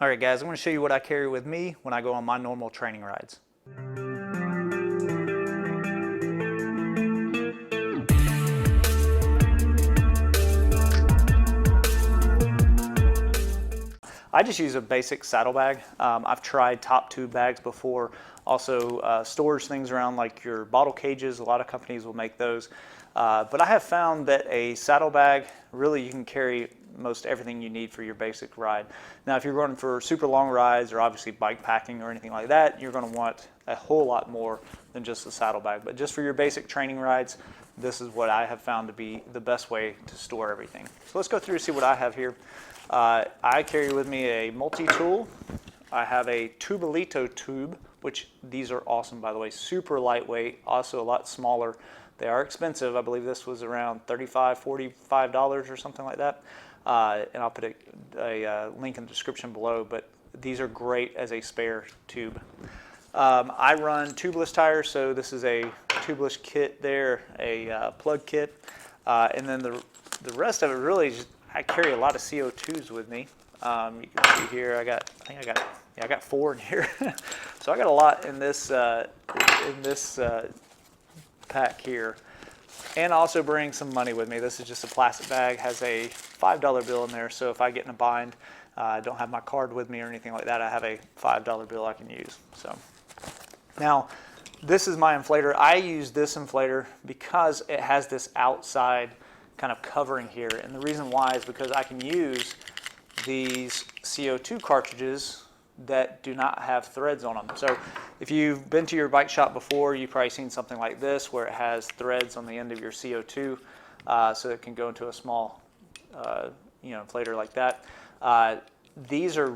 All right guys, I'm going to show you what I carry with me when I go on my normal training rides. I just use a basic saddlebag. I've tried top tube bags before, also storage things around like your bottle cages. A lot of companies will make those. But I have found that a saddlebag, really you can carry most everything you need for your basic ride. Now if you're going for super long rides or obviously bike packing or anything like that, you're going to want a whole lot more than just a saddlebag. But just for your basic training rides, this is what I have found to be the best way to store everything. So let's go through and see what I have here. I carry with me a multi-tool. I have a Tubolito tube, which these are awesome by the way, super lightweight, also a lot smaller. They are expensive. I believe this was around $35, $45 or something like that. And I'll put a link in the description below, but these are great as a spare tube. I run tubeless tires, so this is a tubeless kit there, a plug kit. And then the rest of it really just, I carry a lot of CO2s with me. You can see here, I got 4 in here. So I got a lot in this pack here. And I also bring some money with me. This is just a plastic bag, has a $5 bill in there. So if I get in a bind, I don't have my card with me or anything like that, I have a $5 bill I can use. So now, this is my inflator. I use this inflator because it has this outside kind of covering here, and the reason why is because I can use these CO2 cartridges that do not have threads on them. So if you've been to your bike shop before, you've probably seen something like this where it has threads on the end of your CO2, so it can go into a small inflator like that. These are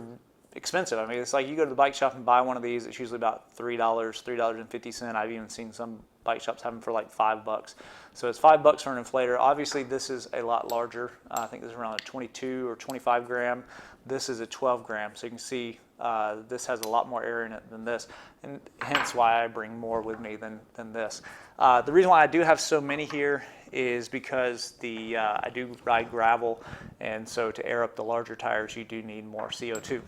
expensive. I mean, it's like you go to the bike shop and buy one of these, it's usually about $3, $3.50. I've even seen some bike shops have them for like $5. So it's $5 for an inflator. Obviously this is a lot larger. I think this is around a 22 or 25 gram. This is a 12 gram. So you can see this has a lot more air in it than this, and hence why I bring more with me than this. The reason why I do have so many here is because I do ride gravel, and so to air up the larger tires you do need more CO2.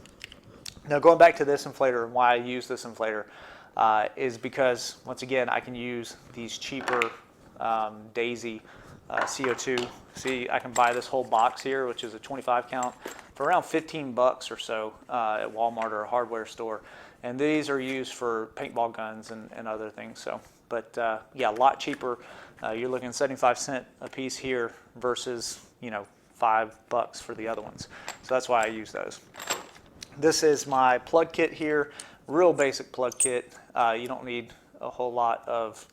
Now going back to this inflator and why I use this inflator is because, once again, I can use these cheaper Daisy CO2. See, I can buy this whole box here, which is a 25 count, for around 15 bucks or so at Walmart or a hardware store. And these are used for paintball guns and other things. So, but yeah, a lot cheaper. You're looking 75 cents a piece here versus, $5 for the other ones. So that's why I use those. This is my plug kit here, real basic plug kit. You don't need a whole lot of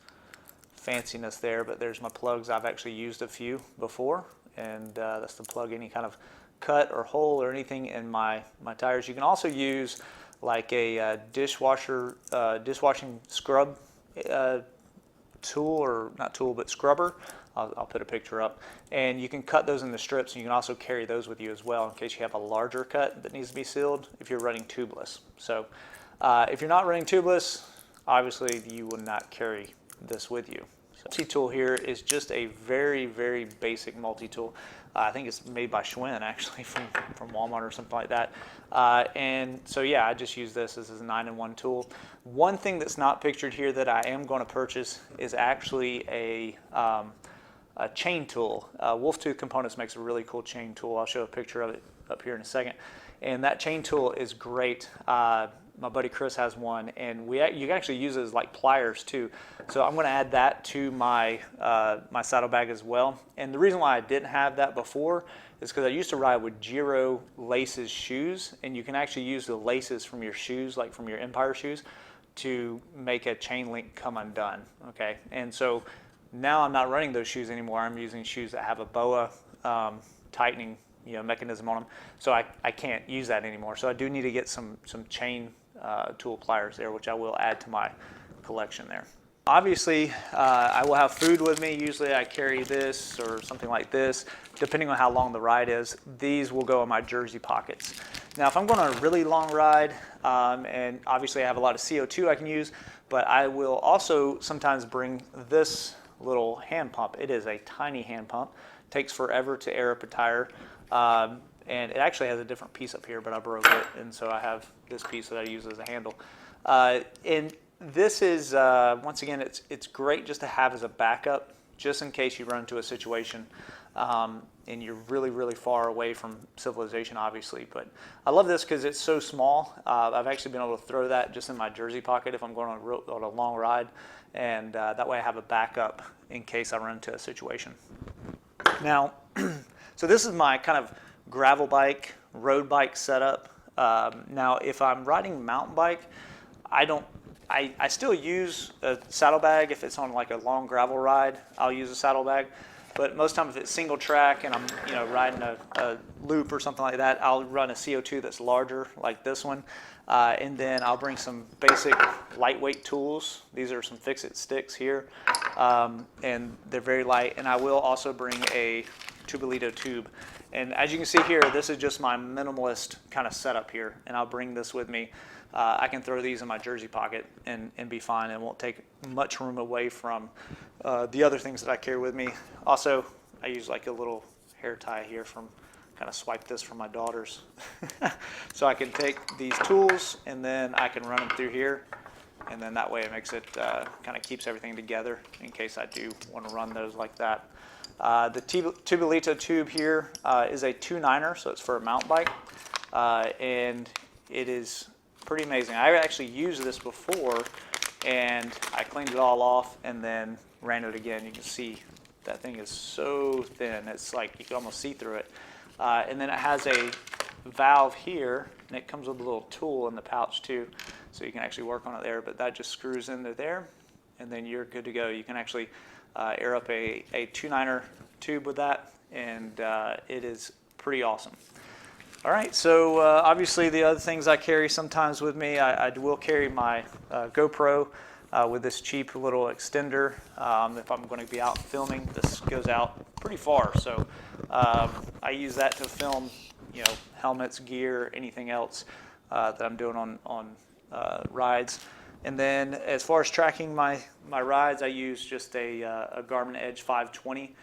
fanciness there, but there's my plugs. I've actually used a few before, and that's to plug any kind of cut or hole or anything in my tires. You can also use like a dishwashing scrub tool, or not tool, but scrubber. I'll put a picture up, and you can cut those into strips, and you can also carry those with you as well in case you have a larger cut that needs to be sealed if you're running tubeless. So if you're not running tubeless, obviously you would not carry this with you. So, multi-tool here is just a very, very basic multi-tool. I think it's made by Schwinn actually from Walmart or something like that. And so yeah, I just use this as a 9-in-1 tool. One thing that's not pictured here that I am going to purchase is actually a chain tool. Wolf Tooth Components makes a really cool chain tool. I'll show a picture of it up here in a second. And that chain tool is great. My buddy Chris has one, and you can actually use it as like pliers too. So I'm going to add that to my my saddlebag as well. And the reason why I didn't have that before is because I used to ride with Giro laces shoes, and you can actually use the laces from your shoes, like from your Empire shoes, to make a chain link come undone. Okay, and so now I'm not running those shoes anymore. I'm using shoes that have a BOA tightening mechanism on them, so I can't use that anymore. So I do need to get some chain tool pliers there, which I will add to my collection there. Obviously, I will have food with me. Usually I carry this or something like this, depending on how long the ride is. These will go in my jersey pockets. Now, if I'm going on a really long ride, and obviously I have a lot of CO2 I can use, but I will also sometimes bring this little hand pump. It is a tiny hand pump. Takes forever to air up a tire. and it actually has a different piece up here, but I broke it, and so I have this piece that I use as a handle. And this is, once again, it's great just to have as a backup, just in case you run into a situation and you're really, really far away from civilization, obviously. But I love this because it's so small. I've actually been able to throw that just in my jersey pocket if I'm going on a long ride, and that way I have a backup in case I run into a situation. Now, so this is my kind of gravel bike, road bike setup. Now, if I'm riding mountain bike, I still use a saddlebag. If it's on like a long gravel ride, I'll use a saddlebag. But most times if it's single track and I'm riding a loop or something like that, I'll run a CO2 that's larger like this one. And then I'll bring some basic lightweight tools. These are some fix-it sticks here. And they're very light. And I will also bring a Tubolito tube. And as you can see here, this is just my minimalist kind of setup here. And I'll bring this with me. I can throw these in my jersey pocket and be fine, and won't take much room away from the other things that I carry with me. Also, I use like a little hair tie here kind of swipe this from my daughters. So I can take these tools and then I can run them through here, and then that way it makes it kind of keeps everything together in case I do want to run those like that. The Tubolito tube here is a 2.9er, so it's for a mountain bike, and it is pretty amazing. I actually used this before, and I cleaned it all off and then ran it again. You can see that thing is so thin. It's like you can almost see through it. And then it has a valve here, and it comes with a little tool in the pouch too, so you can actually work on it there. But that just screws into there, and then you're good to go. You can actually air up a 2.9er tube with that, and it is pretty awesome. All right, so obviously the other things I carry sometimes with me, I will carry my GoPro with this cheap little extender. If I'm going to be out filming, this goes out pretty far, so I use that to film, helmets, gear, anything else that I'm doing on rides. And then as far as tracking my rides, I use just a Garmin Edge 520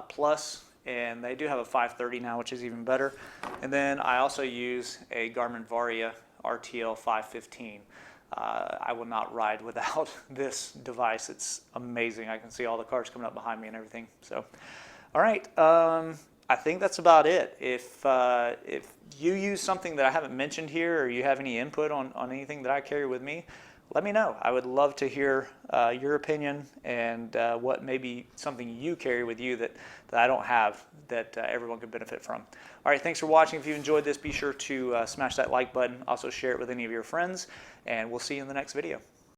Plus. And they do have a 530 now, which is even better. And then I also use a Garmin Varia RTL 515. I will not ride without this device. It's amazing. I can see all the cars coming up behind me and everything. So, all right, I think that's about it. If you use something that I haven't mentioned here, or you have any input on anything that I carry with me, let me know. I would love to hear your opinion and what maybe something you carry with you that I don't have that everyone could benefit from. All right, thanks for watching. If you enjoyed this, be sure to smash that like button. Also share it with any of your friends, and we'll see you in the next video.